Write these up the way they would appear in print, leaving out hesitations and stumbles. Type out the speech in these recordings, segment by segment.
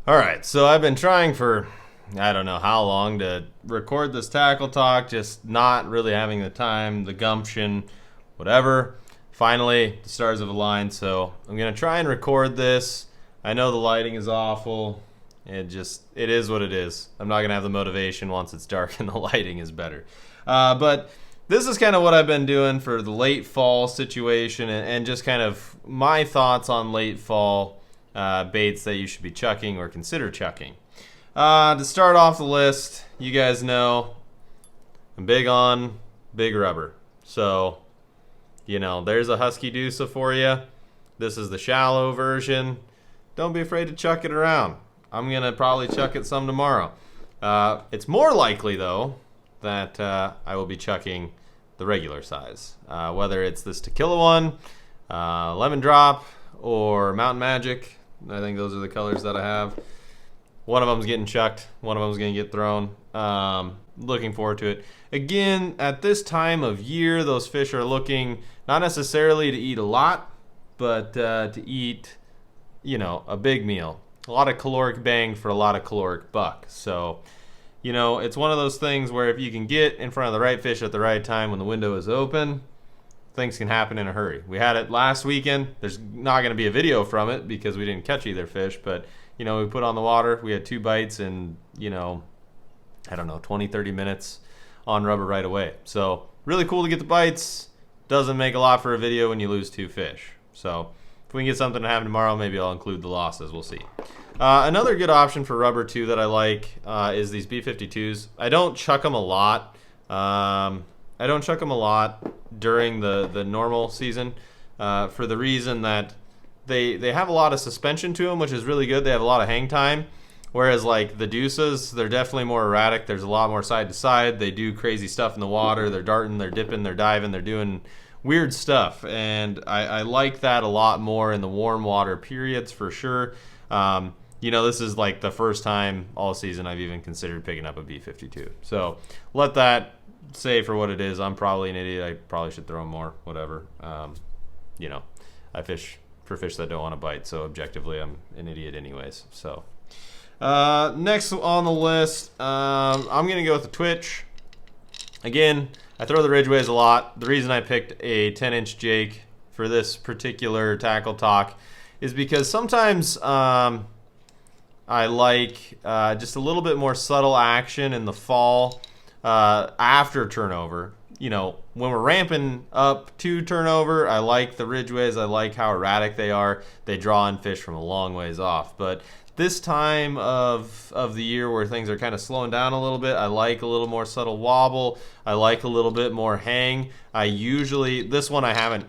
All right, so I've been trying for I don't know how long to record this tackle talk, just not really having the time, the gumption, whatever. Finally, the stars have aligned, so I'm gonna try and record this. I know the lighting is awful. It is what it is. I'm not gonna have the motivation once it's dark and the lighting is better. But this is kind of what I've been doing for the late fall situation and just kind of my thoughts on late fall baits that you should be chucking or consider chucking. To start off the list, you guys know I'm big on big rubber. So, you know, there's a Husky Deusa for you. This is the shallow version. Don't be afraid to chuck it around. I'm going to probably chuck it some tomorrow. It's more likely, though, that I will be chucking the regular size. Whether it's this Tequila one, Lemon Drop, or Mountain Magic. I think those are the colors that I have. One of them's getting chucked. One of them's going to get thrown. Looking forward to it. Again, at this time of year, those fish are looking not necessarily to eat a lot, but to eat, you know, a big meal. A lot of caloric bang for a lot of caloric buck. So, you know, it's one of those things where if you can get in front of the right fish at the right time when the window is open, things can happen in a hurry. We had it last weekend. There's not going to be a video from it because we didn't catch either fish, but, you know, we put on the water. We had 2 bites in, you know, I don't know, 20, 30 minutes on rubber right away. So really cool to get the bites. Doesn't make a lot for a video when you lose 2 fish. So if we can get something to happen tomorrow, maybe I'll include the losses. We'll see. Another good option for rubber too that I like is these B52s. I don't chuck them a lot. I don't chuck them a lot during the normal season for the reason that they have a lot of suspension to them, which is really good. They have a lot of hang time. Whereas like the Deuces, they're definitely more erratic. There's a lot more side to side. They do crazy stuff in the water. They're darting, they're dipping, they're diving, they're doing weird stuff. And I like that a lot more in the warm water periods for sure. You know, this is like the first time all season I've even considered picking up a B52. So let that say for what it is. I'm probably an idiot. I probably should throw more, whatever. You know, I fish for fish that don't want to bite. So objectively, I'm an idiot anyways. So next on the list, I'm going to go with the Twitch. Again, I throw the Ridgways a lot. The reason I picked a 10-inch Jake for this particular tackle talk is because sometimes I like just a little bit more subtle action in the fall after turnover. You know, when we're ramping up to turnover, I like the Ridgways. I like how erratic they are. They draw in fish from a long ways off. But this time of the year where things are kind of slowing down a little bit, I like a little more subtle wobble. I like a little bit more hang. This one I haven't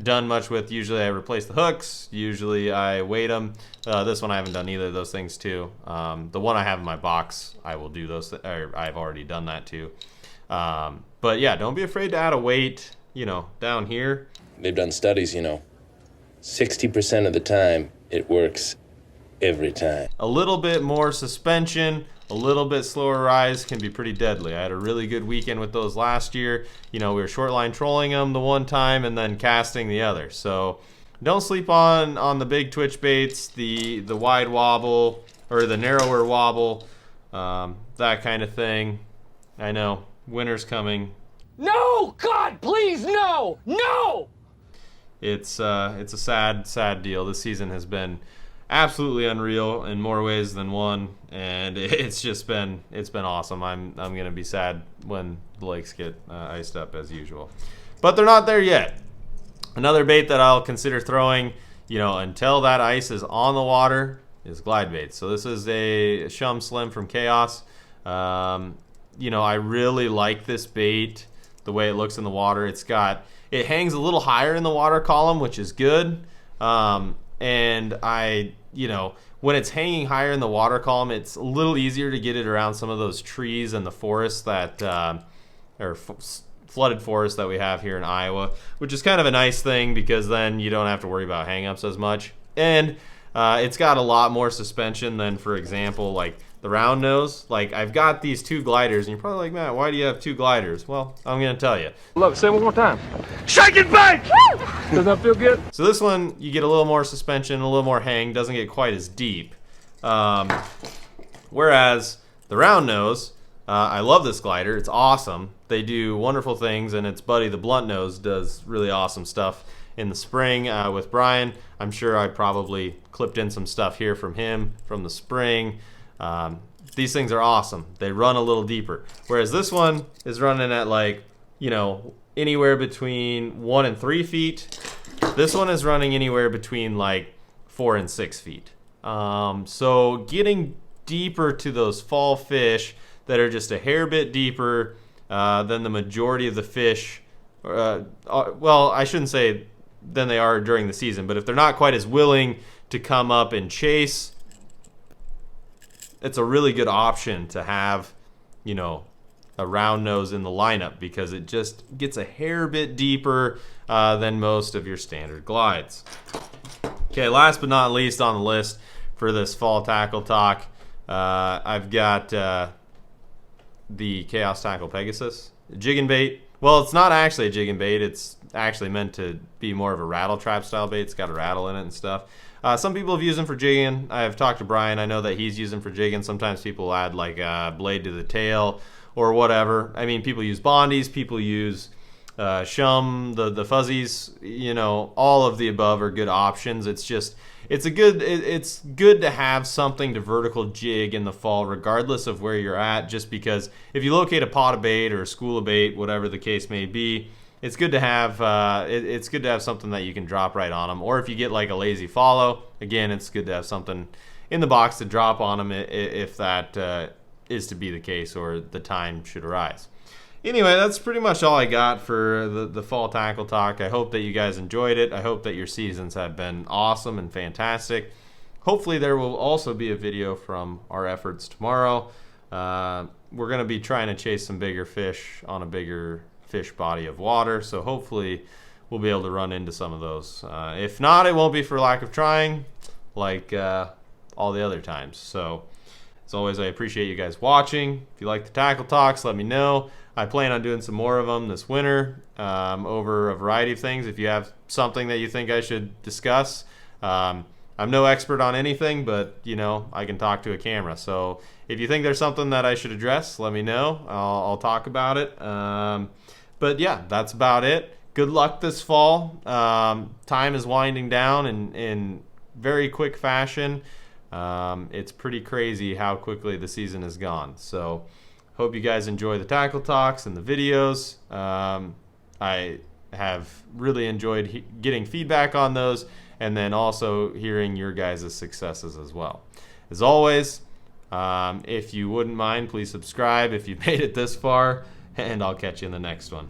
done much with. Usually I replace the hooks. Usually I weight them. This one I haven't done either of those things too. The one I have in my box, I will do those, or I've already done that too. But yeah, don't be afraid to add a weight, you know, down here. They've done studies, you know, 60% of the time it works every time. A little bit more suspension, a little bit slower rise can be pretty deadly. I had a really good weekend with those last year. You know, we were short line trolling them the one time and then casting the other. So don't sleep on the big twitch baits, the wide wobble or the narrower wobble, that kind of thing. I know, winter's coming. No! God, please, no! No! It's a sad deal. This season has been absolutely unreal in more ways than one, and it's been awesome. I'm gonna be sad when the lakes get iced up as usual, but they're not there yet. Another bait that I'll consider throwing, you know, until that ice is on the water, is glide baits. So this is a Shum Slim from Chaos. You know, I really like this bait, the way it looks in the water. It hangs a little higher in the water column, which is good. And you know, when it's hanging higher in the water column, it's a little easier to get it around some of those trees and the forests that, flooded forests that we have here in Iowa, which is kind of a nice thing because then you don't have to worry about hang-ups as much. And it's got a lot more suspension than, for example, like the round nose. Like, I've got these 2 gliders, and you're probably like, Matt, why do you have 2 gliders? Well, I'm going to tell you. Look, say it one more time. Shake it back! Does that feel good? So this one, you get a little more suspension, a little more hang, doesn't get quite as deep. Whereas the round nose, I love this glider. It's awesome. They do wonderful things, and its buddy, the blunt nose, does really awesome stuff in the spring with Brian. I'm sure I probably clipped in some stuff here from him from the spring. These things are awesome. They run a little deeper. Whereas this one is running at like, you know, anywhere between 1 and 3 feet. This one is running anywhere between like 4 and 6 feet. So getting deeper to those fall fish that are just a hair bit deeper than the majority of the fish. Well, I shouldn't say than they are during the season, but if they're not quite as willing to come up and chase, it's a really good option to have, you know, a round nose in the lineup because it just gets a hair bit deeper than most of your standard glides. Okay, last but not least on the list for this fall tackle talk, I've got the Chaos Tackle Pegasus. Jigging bait. Well, it's not actually a jigging bait. It's actually meant to be more of a rattle trap style bait. It's got a rattle in it and stuff. Some people have used them for jigging. I've talked to Brian. I know that he's used them for jigging. Sometimes people add like a blade to the tail or whatever. I mean, people use bondies. People use shum, the fuzzies. You know, all of the above are good options. It's just, it's good to have something to vertical jig in the fall, regardless of where you're at. Just because if you locate a pot of bait or a school of bait, whatever the case may be, it's good to have it's good to have something that you can drop right on them. Or if you get like a lazy follow, again, it's good to have something in the box to drop on them if that is to be the case or the time should arise. Anyway, that's pretty much all I got for the fall tackle talk. I hope that you guys enjoyed it. I hope that your seasons have been awesome and fantastic. Hopefully there will also be a video from our efforts tomorrow. We're going to be trying to chase some bigger fish on a bigger fish body of water, so hopefully we'll be able to run into some of those. If not, it won't be for lack of trying like all the other times. So as always, I appreciate you guys watching. If you like the tackle talks, let me know. I plan on doing some more of them this winter over a variety of things. If you have something that you think I should discuss, I'm no expert on anything, but you know, I can talk to a camera. So if you think there's something that I should address, let me know. I'll talk about it. But yeah, that's about it. Good luck this fall. Time is winding down in very quick fashion. It's pretty crazy how quickly the season is gone. So hope you guys enjoy the tackle talks and the videos. I have really enjoyed getting feedback on those and then also hearing your guys' successes as well. As always, if you wouldn't mind, please subscribe if you've made it this far, and I'll catch you in the next one.